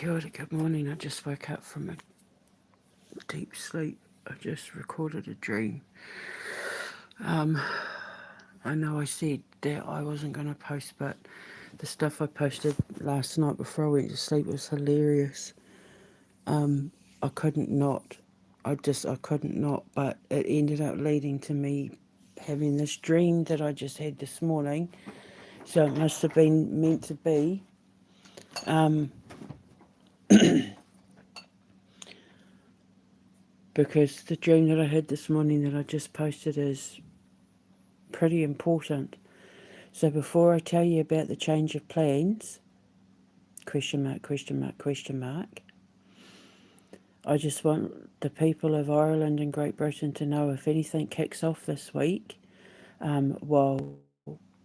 Kia ora, good morning. I just woke up from a deep sleep. I just recorded a dream. I know I said that I wasn't going to post, but the stuff I posted last night before I went to sleep was hilarious. I couldn't not. I couldn't not, but it ended up leading to me having this dream that I just had this morning. So it must have been meant to be. Because the dream that I had this morning that I just posted is pretty important. So before I tell you about the change of plans, question mark, question mark, question mark, I just want the people of Ireland and Great Britain to know if anything kicks off this week, while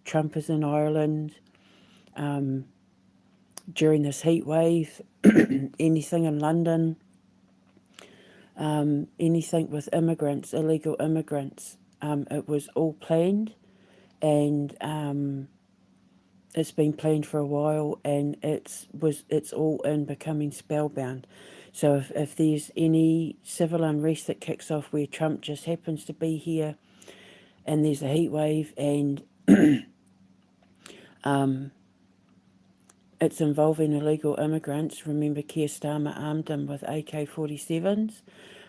Trump is in Ireland, um, during this heat wave, anything in London, anything with immigrants, illegal immigrants, it was all planned, and it's been planned for a while, and it's all in becoming spellbound. So if there's any civil unrest that kicks off where Trump just happens to be here, and there's a heat wave, and it's involving illegal immigrants. Remember, Keir Starmer armed them with AK-47s.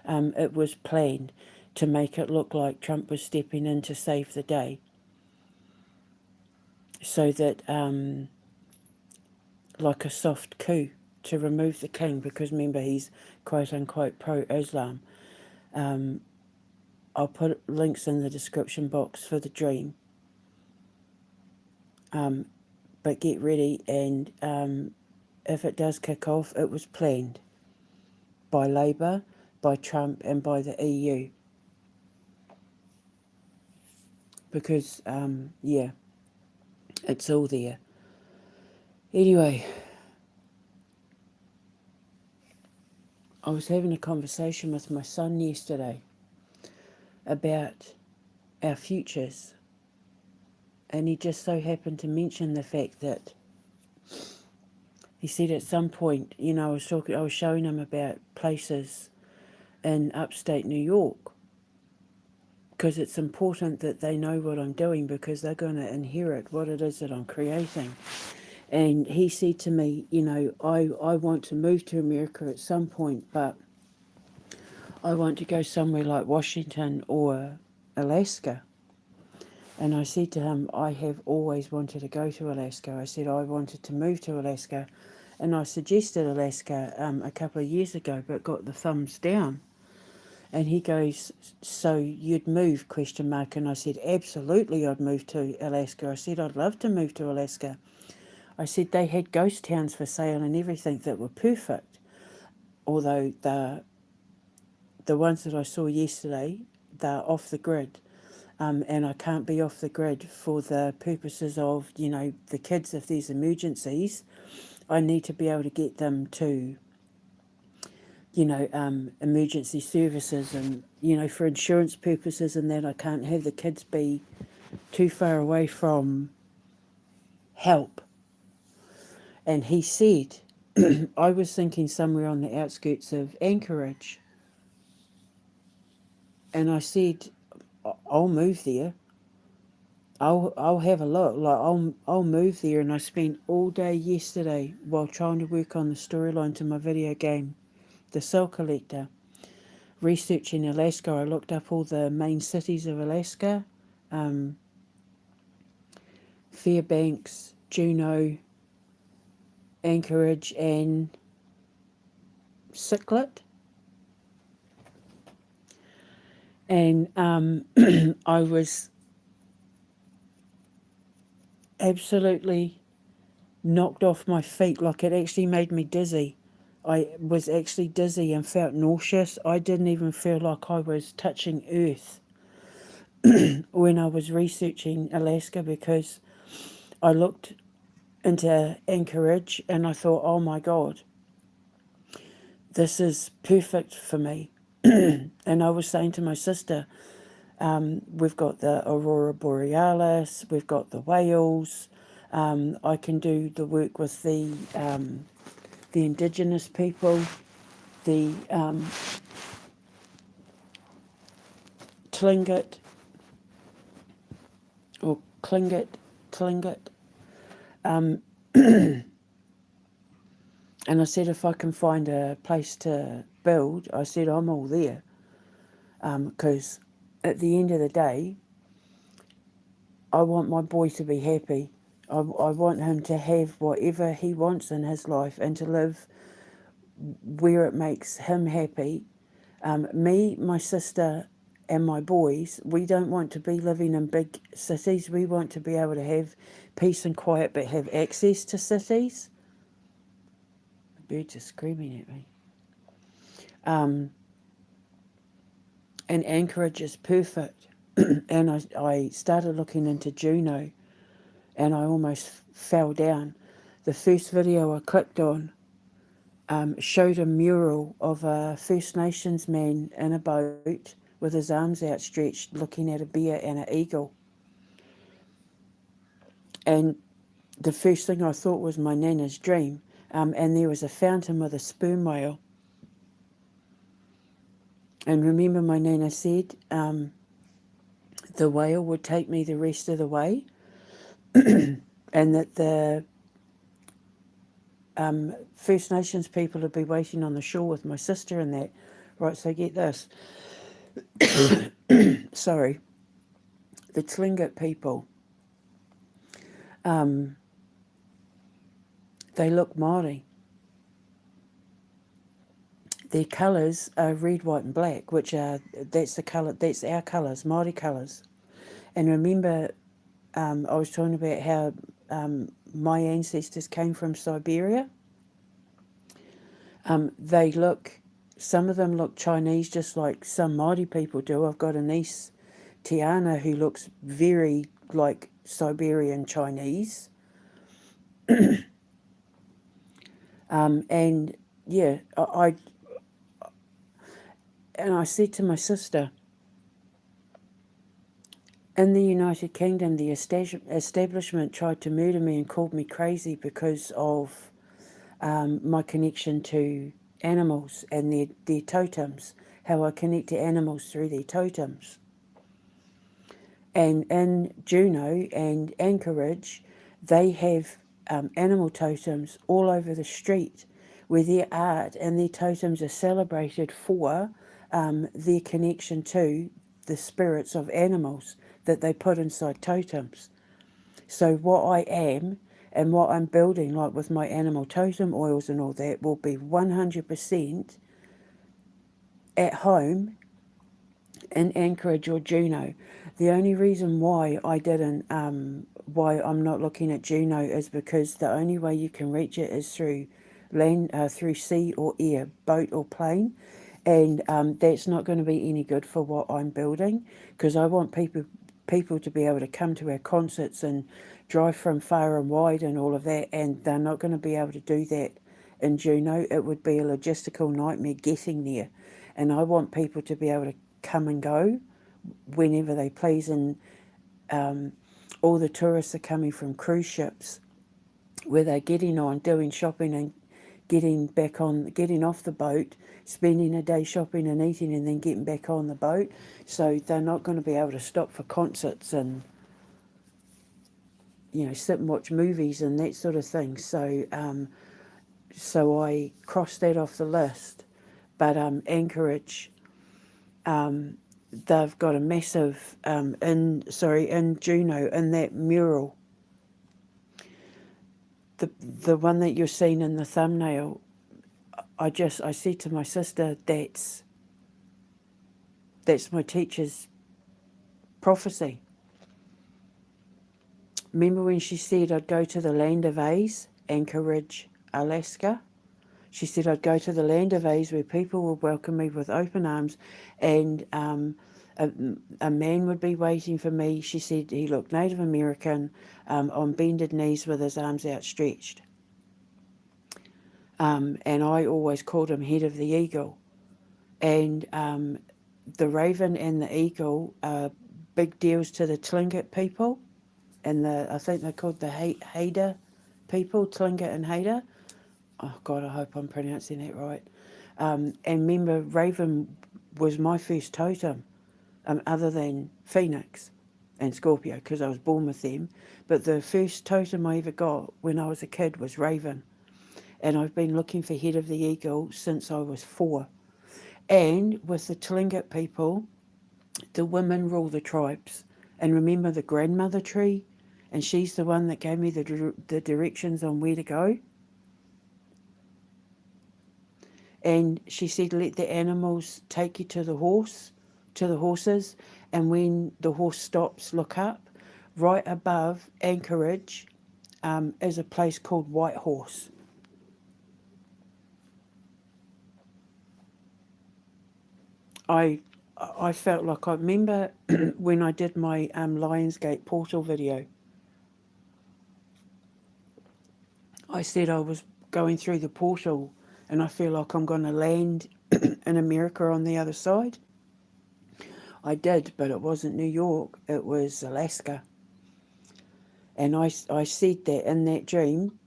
It was planned to make it look like Trump was stepping in to save the day, so that like a soft coup to remove the king, because remember he's quote unquote pro-Islam. I'll put links in the description box for the dream. But get ready, and if it does kick off, it was planned by Labour, by Trump, and by the EU. Because, yeah, it's all there. Anyway, I was having a conversation with my son yesterday about our futures, and he just so happened to mention the fact that he said at some point, I was showing him about places in upstate New York, because it's important that they know what I'm doing, because they're going to inherit what it is that I'm creating. And he said to me, I want to move to America at some point, but I want to go somewhere like Washington or Alaska. And I said to him, I have always wanted to go to Alaska. I said I wanted to move to Alaska, and I suggested Alaska a couple of years ago, but got the thumbs down. And he goes, so you'd move, question mark. And I said, absolutely, I'd move to Alaska. I said, I'd love to move to Alaska. I said they had ghost towns for sale and everything that were perfect. Although the ones that I saw yesterday, they're off the grid. And I can't be off the grid for the purposes of, the kids, if there's emergencies. I need to be able to get them to, emergency services, and, for insurance purposes, and that I can't have the kids be too far away from help. And he said, I was thinking somewhere on the outskirts of Anchorage. And I said, I'll move there. I'll have a look. Like I'll move there. And I spent all day yesterday while trying to work on the storyline to my video game, The Cell Collector, researching Alaska. I looked up all the main cities of Alaska, Fairbanks, Juneau, Anchorage, and Siklet. And I was absolutely knocked off my feet. Like, it actually made me dizzy. I was actually dizzy and felt nauseous. I didn't even feel like I was touching earth when I was researching Alaska, because I looked into Anchorage and I thought, oh my God, this is perfect for me. And I was saying to my sister, we've got the Aurora Borealis, we've got the whales, I can do the work with the the indigenous people, the Tlingit, or Tlingit. And I said, if I can find a place to build, I said, I'm all there. Because at the end of the day, I want my boy to be happy. I want him to have whatever he wants in his life and to live where it makes him happy. Me, my sister, and my boys, we don't want to be living in big cities. We want to be able to have peace and quiet, but have access to cities. The birds are screaming at me. And Anchorage is perfect. And I started looking into Juneau, and I almost fell down. The first video I clicked on showed a mural of a First Nations man in a boat with his arms outstretched looking at a bear and an eagle. And the first thing I thought was my nana's dream. And there was a fountain with a sperm whale. And remember my nana said the whale would take me the rest of the way, and that the First Nations people would be waiting on the shore with my sister and that. Right, so get this. Sorry. The Tlingit people, they look Māori. Their colours are red, white and black, which are, that's our colours, Māori colours. And remember, I was talking about how my ancestors came from Siberia. Some of them look Chinese, just like some Māori people do. I've got a niece, Tiana, who looks very like Siberian Chinese. And yeah, I said to my sister, in the United Kingdom, the establishment tried to murder me and called me crazy because of my connection to animals and their totems, how I connect to animals through their totems. And in Juneau and Anchorage, they have animal totems all over the street where their art and their totems are celebrated for their connection to the spirits of animals that they put inside totems. So what I am and what I'm building, like with my animal totem oils and all that, will be 100% at home in Anchorage or Juneau. The only reason why why I'm not looking at Juneau is because the only way you can reach it is through land, through sea or air, boat or plane. And that's not going to be any good for what I'm building, because I want people to be able to come to our concerts and drive from far and wide and all of that, and they're not going to be able to do that in Juneau. It would be a logistical nightmare getting there, and I want people to be able to come and go whenever they please. And all the tourists are coming from cruise ships where they're getting on, doing shopping and getting off the boat, spending a day shopping and eating, and then getting back on the boat. So they're not going to be able to stop for concerts and, sit and watch movies and that sort of thing. So so I crossed that off the list. But Anchorage, they've got a massive in Juneau, in that mural, the one that you're seeing in the thumbnail. I said to my sister, that's my teacher's prophecy. Remember when she said I'd go to the land of A's, Anchorage, Alaska? She said I'd go to the land of A's where people would welcome me with open arms, and a man would be waiting for me. She said he looked Native American, on bended knees with his arms outstretched. And I always called him Head of the Eagle. And the raven and the eagle are big deals to the Tlingit people. And I think they're called the Haida people, Tlingit and Haida. oh God, I hope I'm pronouncing that right. And remember, Raven was my first totem, other than Phoenix and Scorpio, because I was born with them. But the first totem I ever got when I was a kid was Raven. And I've been looking for Head of the Eagle since I was 4. And with the Tlingit people, the women rule the tribes. And remember the grandmother tree? And she's the one that gave me the directions on where to go. And she said, let the animals take you to the horses. And when the horse stops, look up. Right above Anchorage is a place called White Horse. I felt like I remember when I did my Lionsgate portal video. I said I was going through the portal and I feel like I'm going to land in America on the other side. I did, but it wasn't New York, it was Alaska. And I said that in that dream,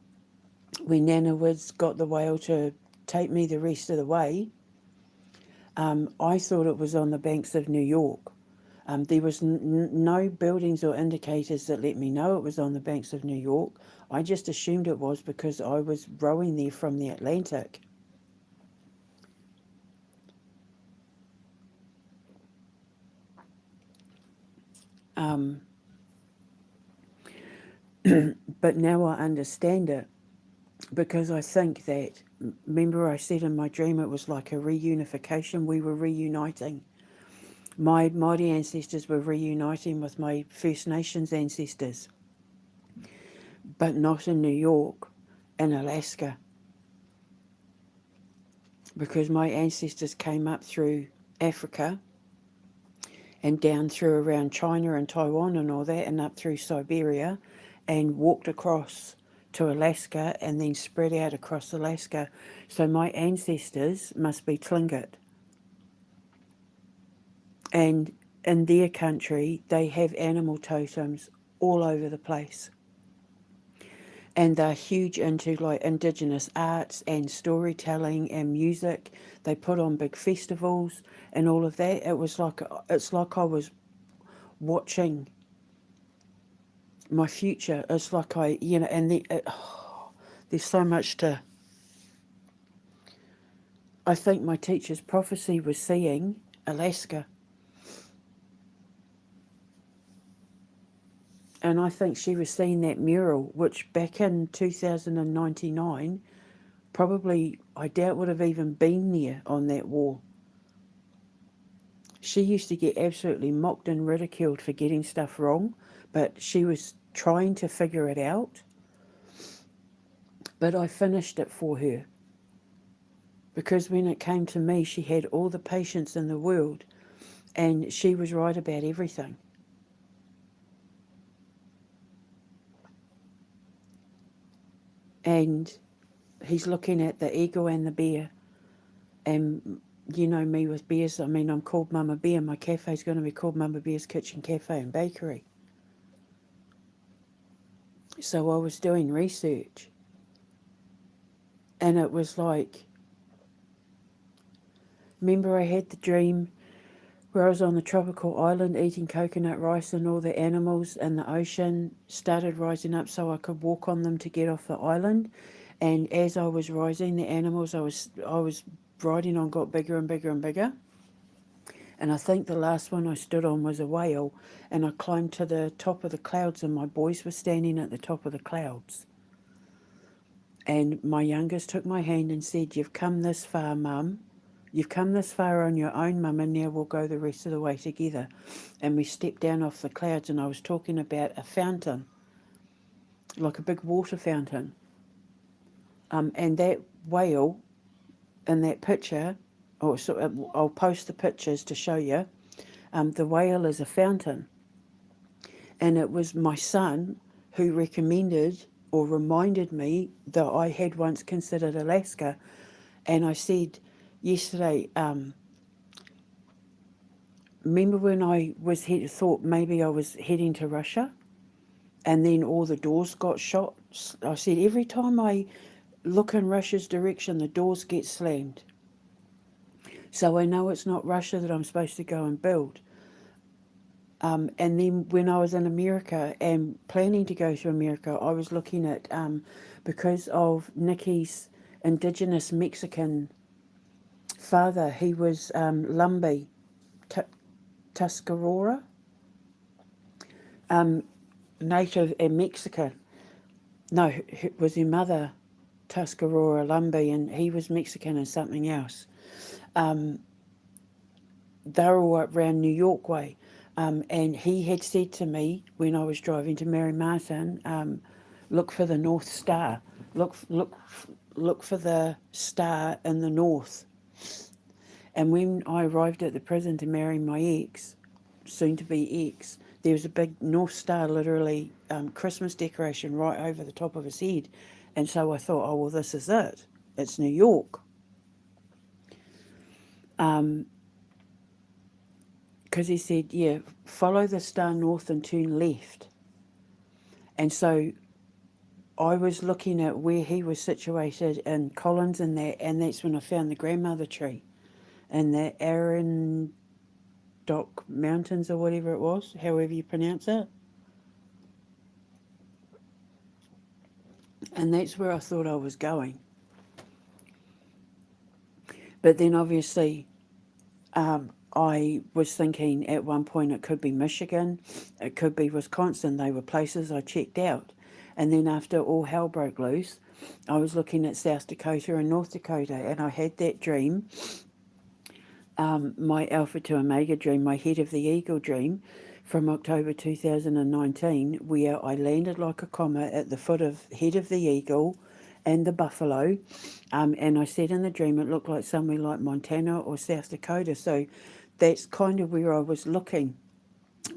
when Nana Woods got the whale to take me the rest of the way, I thought it was on the banks of New York. There was no buildings or indicators that let me know it was on the banks of New York. I just assumed it was because I was rowing there from the Atlantic. But now I understand it because I think that, remember I said in my dream it was like a reunification, we were reuniting. My Māori ancestors were reuniting with my First Nations ancestors, but not in New York, in Alaska, because my ancestors came up through Africa and down through around China and Taiwan and all that, and up through Siberia, and walked across to Alaska and then spread out across Alaska. So my ancestors must be Tlingit. And in their country, they have animal totems all over the place. And they're huge into like indigenous arts and storytelling and music. They put on big festivals and all of that. It's like I was watching my future. It's like there's so much to. I think my teacher's prophecy was seeing Alaska. And I think she was seeing that mural, which back in 2099, probably, I doubt would have even been there on that wall. She used to get absolutely mocked and ridiculed for getting stuff wrong, but she was trying to figure it out. But I finished it for her. Because when it came to me, she had all the patience in the world, and she was right about everything. And he's looking at the eagle and the bear. And you know me with bears, I mean, I'm called Mama Bear. My cafe's going to be called Mama Bear's Kitchen Cafe and Bakery. So I was doing research. And it was like, remember I had the dream where I was on the tropical island eating coconut rice and all the animals in the ocean started rising up so I could walk on them to get off the island. And as I was rising, the animals I was riding on got bigger and bigger and bigger. And I think the last one I stood on was a whale. And I climbed to the top of the clouds and my boys were standing at the top of the clouds. And my youngest took my hand and said, "You've come this far, Mum. You've come this far on your own, Mum, and now we'll go the rest of the way together." And we stepped down off the clouds and I was talking about a fountain, like a big water fountain. And that whale in that picture, I'll post the pictures to show you. The whale is a fountain. And it was my son who recommended or reminded me that I had once considered Alaska. And I said yesterday, remember when I thought maybe I was heading to Russia? And then all the doors got shot. I said every time I look in Russia's direction, the doors get slammed. So I know it's not Russia that I'm supposed to go and build. And then when I was in America and planning to go to America, I was looking at, because of Nikki's indigenous Mexican father, he was Lumbee, Tuscarora, native and Mexican. No, it was her mother, Tuscarora Lumbee, and he was Mexican and something else. They were all around New York way. And he had said to me when I was driving to Mary Martin, look for the North Star. Look for the star in the north. And when I arrived at the prison to marry my ex, soon to be ex, there was a big North Star, literally Christmas decoration right over the top of his head. And so I thought, oh, well, this is it. It's New York. Because he said, yeah, follow the star north and turn left. And so I was looking at where he was situated in Collins and that's when I found the grandmother tree in the Arundock Mountains or whatever it was, however you pronounce it. And that's where I thought I was going. But then obviously I was thinking at one point it could be Michigan, it could be Wisconsin. They were places I checked out. And then after all hell broke loose, I was looking at South Dakota and North Dakota, and I had that dream, my Alpha to Omega dream, my Head of the Eagle dream from October 2019, where I landed like a comet at the foot of Head of the Eagle and the buffalo. And I said in the dream it looked like somewhere like Montana or South Dakota. So that's kind of where I was looking.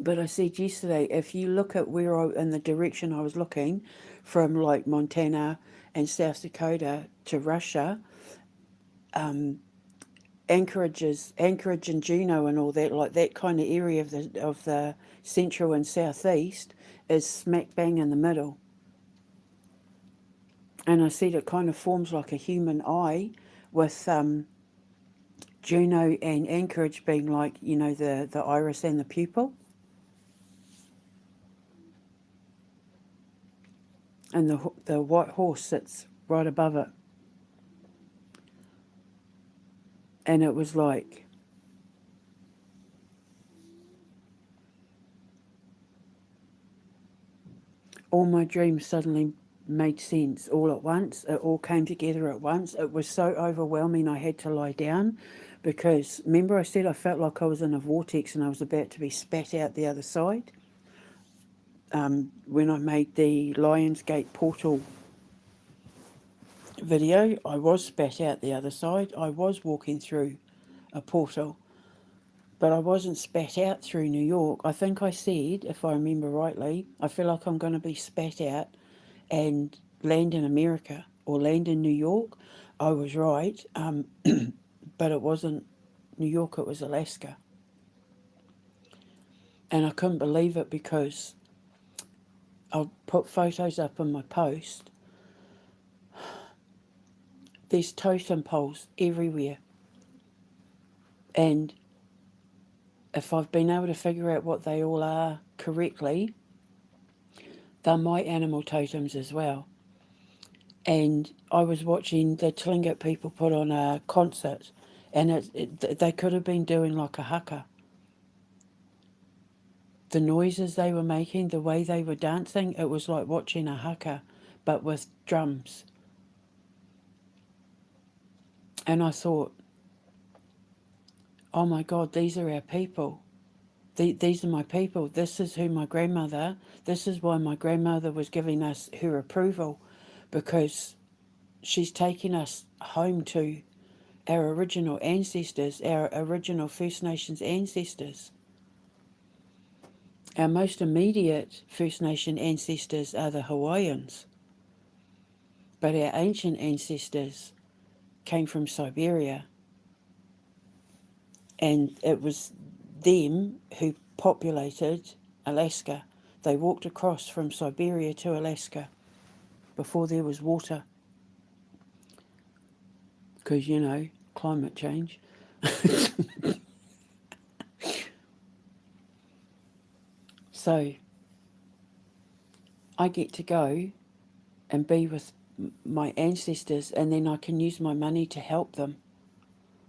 But I said yesterday, if you look at in the direction I was looking, from like Montana and South Dakota to Russia, Anchorage and Juneau and all that, like that kind of area of the central and southeast, is smack bang in the middle. And I said it kind of forms like a human eye, with Juneau and Anchorage being like, the iris and the pupil. And the white horse sits right above it. And it was like, all my dreams suddenly made sense all at once. It all came together at once. It was so overwhelming I had to lie down, because remember I said I felt like I was in a vortex and I was about to be spat out the other side? When I made the Lionsgate portal video, I was spat out the other side. I was walking through a portal, but I wasn't spat out through New York. I think I said, if I remember rightly, I feel like I'm going to be spat out and land in America or land in New York. I was right, but it wasn't New York, it was Alaska. And I couldn't believe it, because I'll put photos up in my post. There's totem poles everywhere. And if I've been able to figure out what they all are correctly, they're my animal totems as well. And I was watching the Tlingit people put on a concert, and they could have been doing like a haka. The noises they were making, the way they were dancing, it was like watching a haka, but with drums. And I thought, oh my God, these are our people. These are my people. This is this is why my grandmother was giving us her approval, because she's taking us home to our original ancestors, our original First Nations ancestors. Our most immediate First Nation ancestors are the Hawaiians, but our ancient ancestors came from Siberia, and it was them who populated Alaska. They walked across from Siberia to Alaska before there was water. because, climate change. So I get to go and be with my ancestors, and then I can use my money to help them.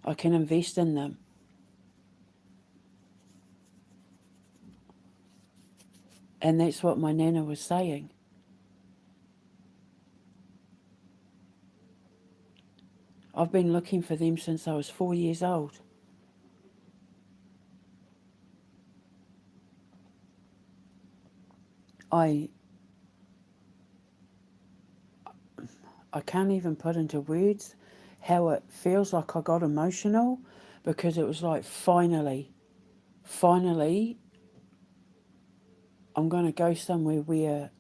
I can invest in them. And that's what my nana was saying. I've been looking for them since I was 4 years old. I can't even put into words how it feels. Like I got emotional because it was like finally I'm going to go somewhere where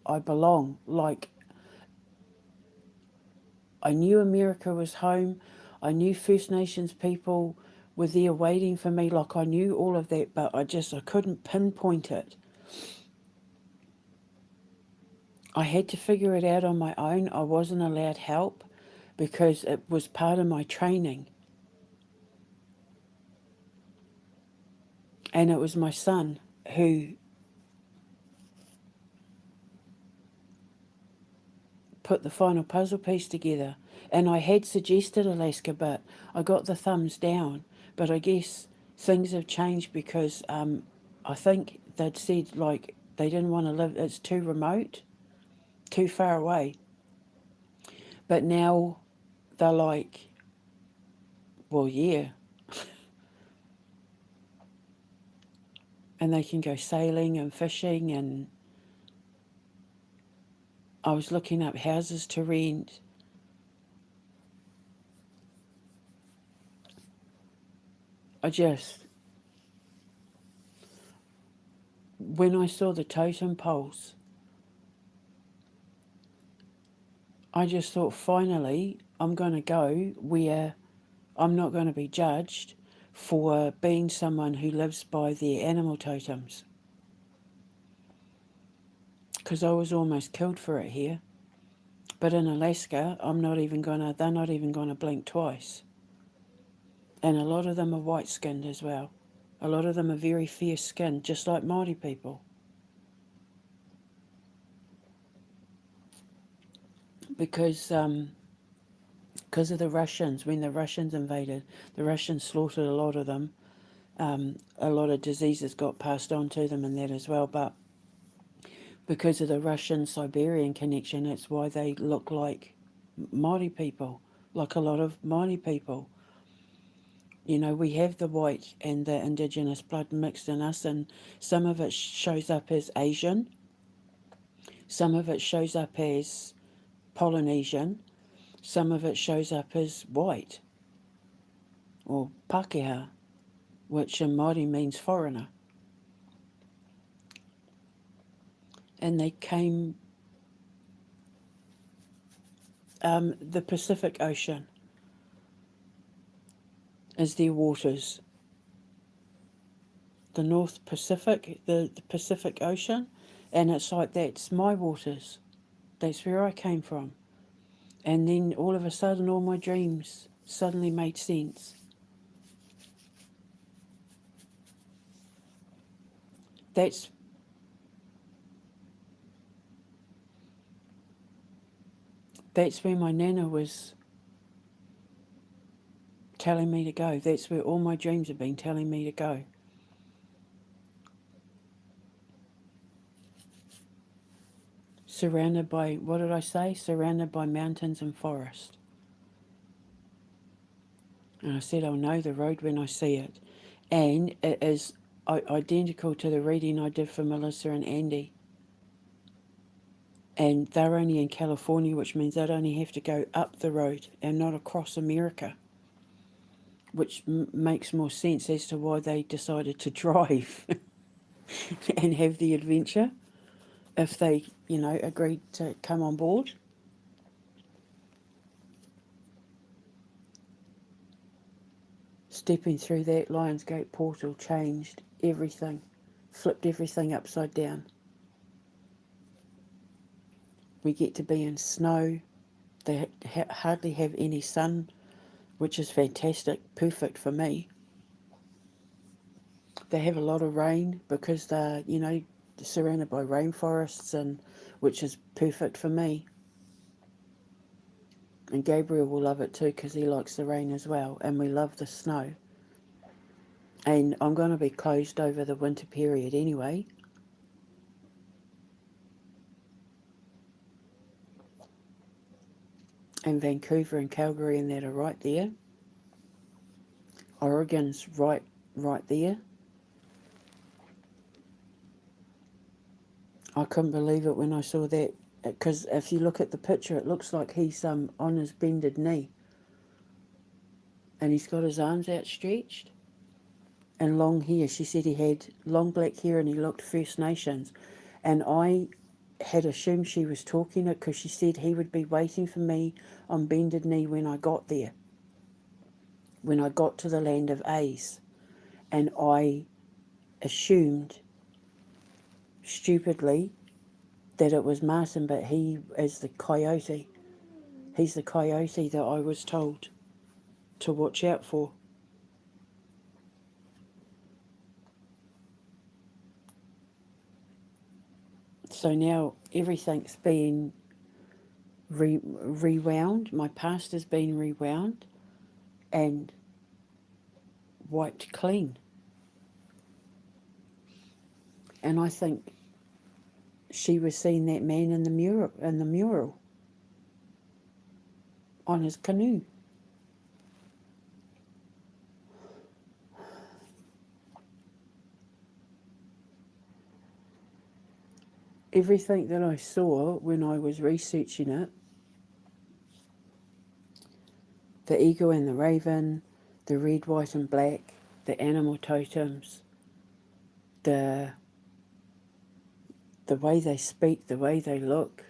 I belong. Like I knew America was home. I knew First Nations people were there waiting for me. Like I knew all of that, but I couldn't pinpoint it. I had to figure it out on my own. I wasn't allowed help because it was part of my training. And it was my son who put the final puzzle piece together. And I had suggested Alaska, but I got the thumbs down. But I guess things have changed because I think they'd said, like, they didn't want to live, it's too remote, too far away. But now they're like, well, yeah. And they can go sailing and fishing, and I was looking up houses to rent. When I saw the totem poles, I just thought, finally, I'm going to go where I'm not going to be judged for being someone who lives by their animal totems. Because I was almost killed for it here. But in Alaska, they're not even going to blink twice. And a lot of them are white-skinned as well. A lot of them are very fair-skinned, just like Māori people. Because of the Russians, when the Russians invaded, the Russians slaughtered a lot of them. A lot of diseases got passed on to them and that as well. But because of the Russian-Siberian connection, it's why they look like Māori people, like a lot of Māori people. We have the white and the indigenous blood mixed in us, and some of it shows up as Asian, some of it shows up as Polynesian, some of it shows up as white, or Pākehā, which in Māori means foreigner. And they came, the Pacific Ocean is their waters. The North Pacific, the Pacific Ocean, and it's like, that's my waters. That's where I came from. And then all of a sudden, all my dreams suddenly made sense. That's where my nana was telling me to go. That's where all my dreams have been telling me to go. Surrounded by, what did I say? Surrounded by mountains and forest. And I said, I'll know the road when I see it. And it is identical to the reading I did for Melissa and Andy. And they're only in California, which means they'd only have to go up the road and not across America, which makes more sense as to why they decided to drive and have the adventure if they, agreed to come on board. Stepping through that Lionsgate portal changed everything, flipped everything upside down. We get to be in snow. They hardly have any sun, which is fantastic, perfect for me. They have a lot of rain because they're, surrounded by rainforests, and which is perfect for me. And Gabriel will love it too because he likes the rain as well, and we love the snow. And I'm going to be closed over the winter period anyway. And Vancouver and Calgary and that are right there. Oregon's right there. I couldn't believe it when I saw that, because if you look at the picture, it looks like he's on his bended knee, and he's got his arms outstretched and long hair. She said he had long black hair and he looked First Nations, and I had assumed she was talking it because she said he would be waiting for me on bended knee when I got there, when I got to the land of A's, and I assumed stupidly that it was Martin, but he is the coyote. He's the coyote that I was told to watch out for. So now everything's been rewound. My past has been rewound and wiped clean. And I think she was seeing that man in the mural on his canoe. Everything that I saw when I was researching it, the eagle and the raven, the red, white and black, the animal totems, the way they speak, the way they look,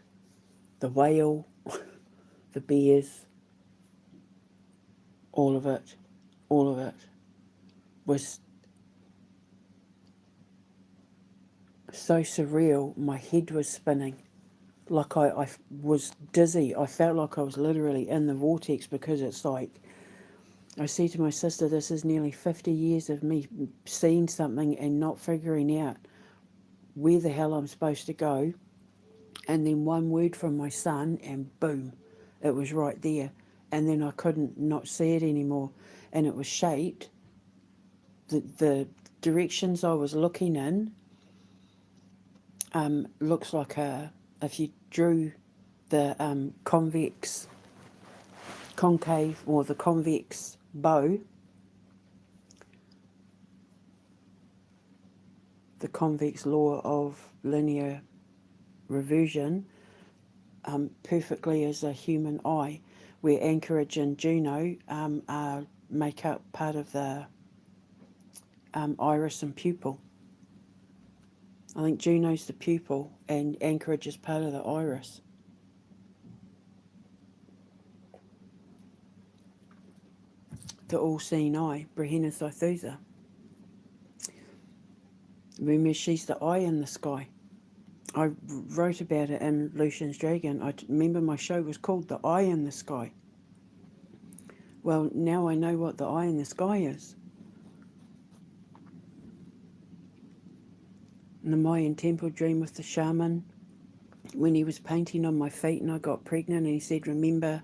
the whale, the bears, all of it was so surreal. My head was spinning. Like I was dizzy. I felt like I was literally in the vortex, because it's like, I said to my sister, this is nearly 50 years of me seeing something and not figuring out where the hell I'm supposed to go. And then one word from my son and boom, it was right there. And then I couldn't not see it anymore. And it was shaped, the directions I was looking in, looks like if you drew the concave or the convex bow, the convex law of linear reversion, perfectly as a human eye, where Anchorage and Juno make up part of the iris and pupil. I think Juno's the pupil and Anchorage is part of the iris. The all-seeing eye, Brahena Cythusa. Remember, she's the eye in the sky. I wrote about it in Lucian's Dragon. I remember my show was called The Eye in the Sky. Well, now I know what the eye in the sky is. In the Mayan temple dream with the shaman, when he was painting on my feet and I got pregnant, and he said, remember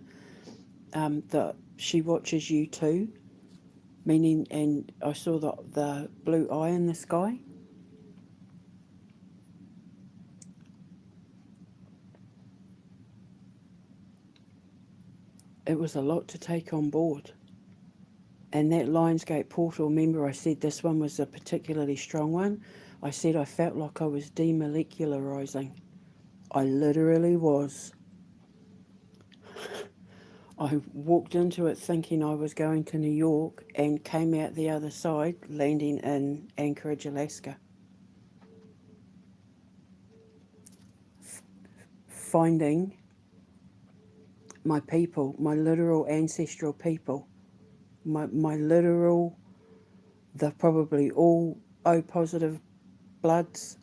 that she watches you too, meaning, and I saw the blue eye in the sky. It was a lot to take on board. And that Lionsgate portal, remember I said this one was a particularly strong one? I said I felt like I was demolecularizing. I literally was. I walked into it thinking I was going to New York and came out the other side, landing in Anchorage, Alaska. Finding my people, my literal ancestral people, my literal, they're probably all O positive bloods,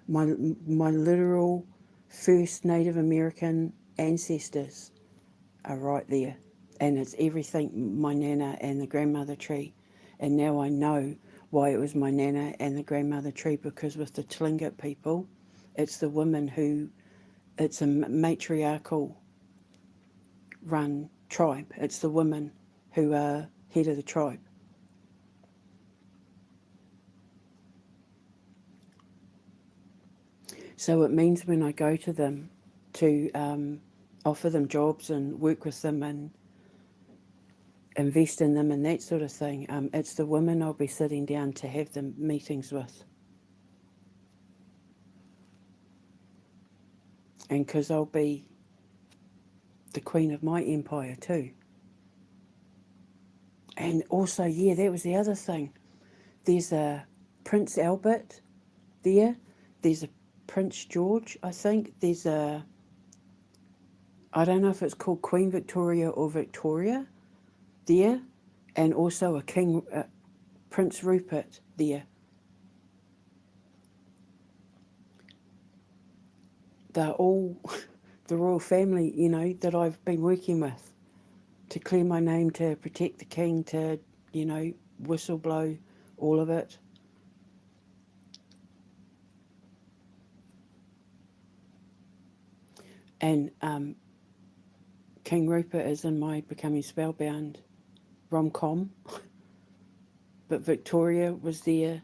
my literal first Native American ancestors are right there. And it's everything my nana and the grandmother tree. And now I know why it was my nana and the grandmother tree, because with the Tlingit people, it's the women who, it's a matriarchal run tribe. It's the women who are head of the tribe. So it means when I go to them to offer them jobs and work with them and invest in them and that sort of thing, it's the women I'll be sitting down to have the meetings with. And because I'll be the queen of my empire too. And also, yeah, that was the other thing. There's a Prince Albert there. There's a Prince George, I think. There's a, I don't know if it's called Queen Victoria or Victoria there. And also a King, Prince Rupert there. They're all the royal family, you know, that I've been working with to clear my name, to protect the king, to, you know, whistle blow all of it. And King Rupert is in my Becoming Spellbound rom-com. But Victoria was there,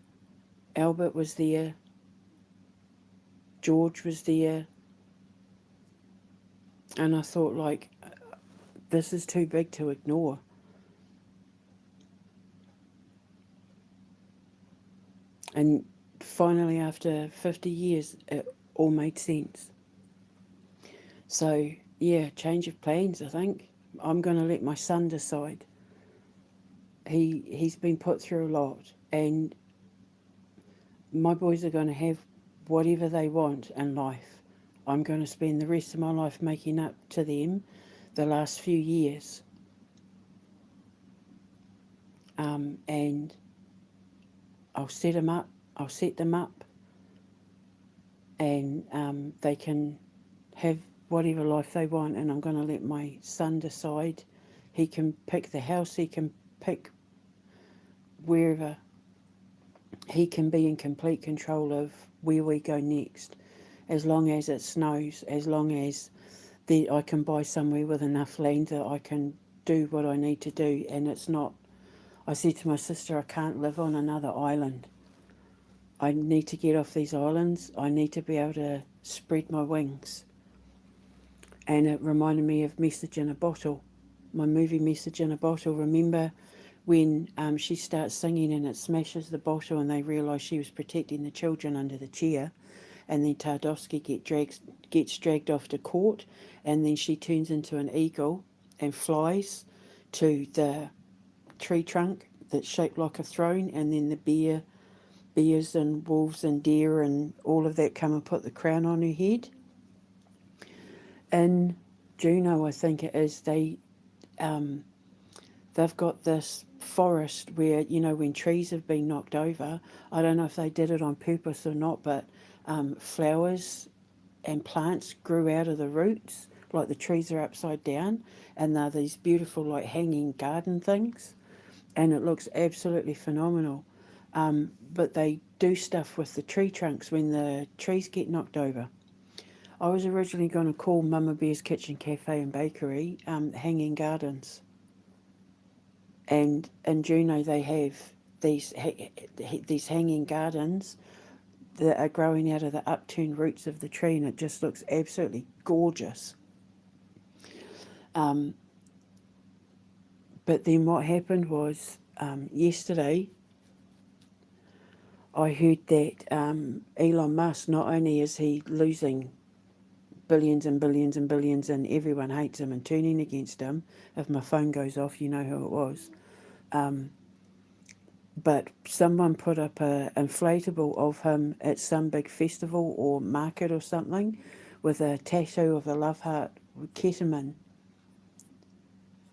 Albert was there, George was there. And I thought, like, this is too big to ignore. And finally, after 50 years, it all made sense. So, yeah, change of plans, I think. I'm going to let my son decide. He's been put through a lot, and my boys are going to have whatever they want in life. I'm going to spend the rest of my life making up to them the last few years. And I'll set them up, and they can have whatever life they want, and I'm going to let my son decide. He can pick the house, he can pick wherever. He can be in complete control of where we go next, as long as it snows, as long as I can buy somewhere with enough land that I can do what I need to do. And it's not, I said to my sister, I can't live on another island. I need to get off these islands. I need to be able to spread my wings. And it reminded me of Message in a Bottle, my movie Message in a Bottle. Remember when she starts singing and it smashes the bottle and they realise she was protecting the children under the chair, and then Tardowski gets dragged off to court, and then she turns into an eagle and flies to the tree trunk that's shaped like a throne, and then the bears and wolves and deer and all of that come and put the crown on her head. In Juneau, I think it is, they've got this forest where, you know, when trees have been knocked over, I don't know if they did it on purpose or not, but flowers and plants grew out of the roots, like the trees are upside down, and they're these beautiful, like, hanging garden things, and it looks absolutely phenomenal. But they do stuff with the tree trunks when the trees get knocked over. I was originally going to call Mama Bear's Kitchen Cafe and Bakery Hanging Gardens. And in Juneau they have these hanging gardens that are growing out of the upturned roots of the tree, and it just looks absolutely gorgeous. But then what happened was, yesterday I heard that Elon Musk, not only is he losing billions and billions and billions and everyone hates him and turning against him, if my phone goes off you know who it was, but someone put up a inflatable of him at some big festival or market or something with a tattoo of a love heart ketamine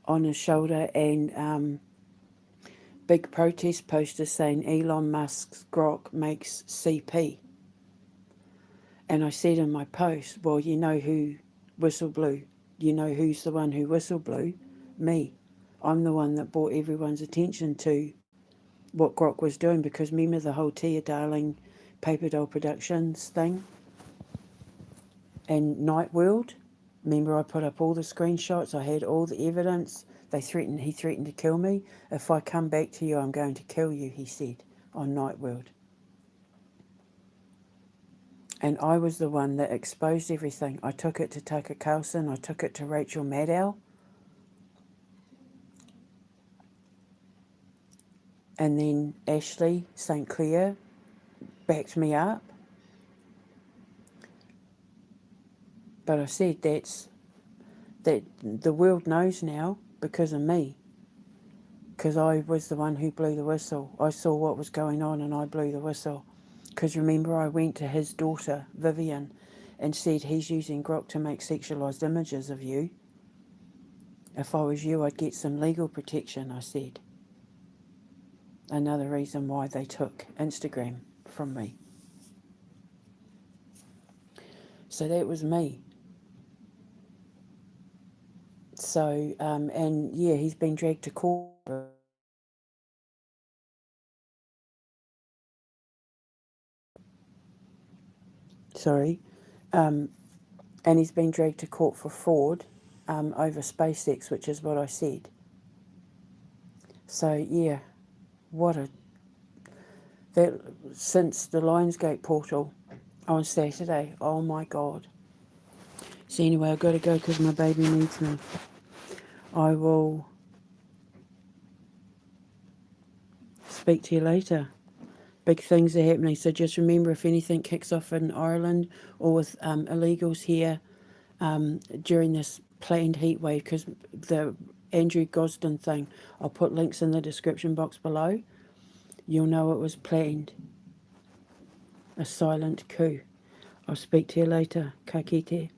on his shoulder, and big protest posters saying Elon Musk's grok makes CP. And I said in my post, well, you know who whistle blew you know who's the one who whistle blew? Me. I'm the one that brought everyone's attention to what Grok was doing, because remember the whole Tia Darling Paper Doll Productions thing and Night World? Remember I put up all the screenshots, I had all the evidence. He threatened to kill me. If I come back to you, I'm going to kill you, he said on Night World. And I was the one that exposed everything. I took it to Tucker Carlson, I took it to Rachel Maddow, and then Ashley St. Clair backed me up. But I said that the world knows now because of me. Because I was the one who blew the whistle. I saw what was going on and I blew the whistle. Because remember, I went to his daughter, Vivian, and said he's using Grok to make sexualised images of you. If I was you, I'd get some legal protection, I said. Another reason why they took Instagram from me. So that was me. So, and yeah, he's been dragged to court. Sorry. And he's been dragged to court for fraud over SpaceX, which is what I said. So, yeah, what a... That, since the Lionsgate portal on Saturday, oh my God. So anyway, I've got to go because my baby needs me. I will speak to you later. Big things are happening, so just remember, if anything kicks off in Ireland or with illegals here during this planned heat wave, because the Andrew Gosden thing, I'll put links in the description box below. You'll know it was planned. A silent coup. I'll speak to you later. Ka kite.